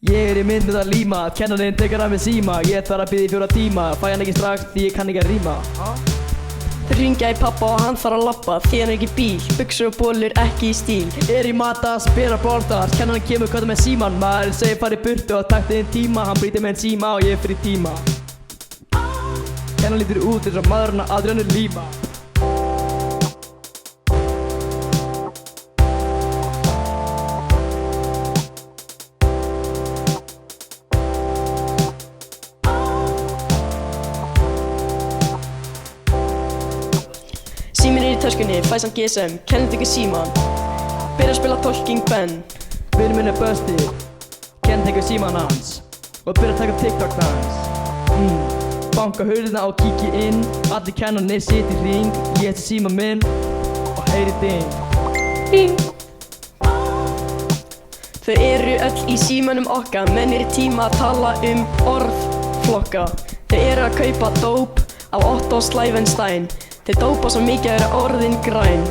Ég í myndið að líma, kennarinn tekur af mér síma. Ég þarf að bíða í 4 tíma, fæ hann ekki strax því ég kann ekki að ríma. Þau hringja í pappa og hann þarf að labba því hann er ekki bíl, buxur og bolur ekki í stíl. Er í mata, spila borðar, kennarinn kemur kvölda með síman. Maður segir fara í burtu og takti þinn tíma. Hann brýtir með en síma og ég fyrir tíma. Kennarinn lítur út eins og maðurinn að Adrian er líma. Síminn er í töskunni, fæs hann GSM, kennir tekur síman. Byrja að spila Talking Ben. Vinur minn er Busti, kennarinn tekur síman hans og byrja að taka TikTok dans. Banka hurðina og kíki inn. Allir kennarnir sit í hring. Ég heiti síma minn og heyri ding. Ding. Þau eru öll í símanum okkar, menn er í tíma að tala orðflokka. Þau eru að kaupa dóp af Otto Sleivenstein. Þeir dópa svo mikið að vera orðin græn.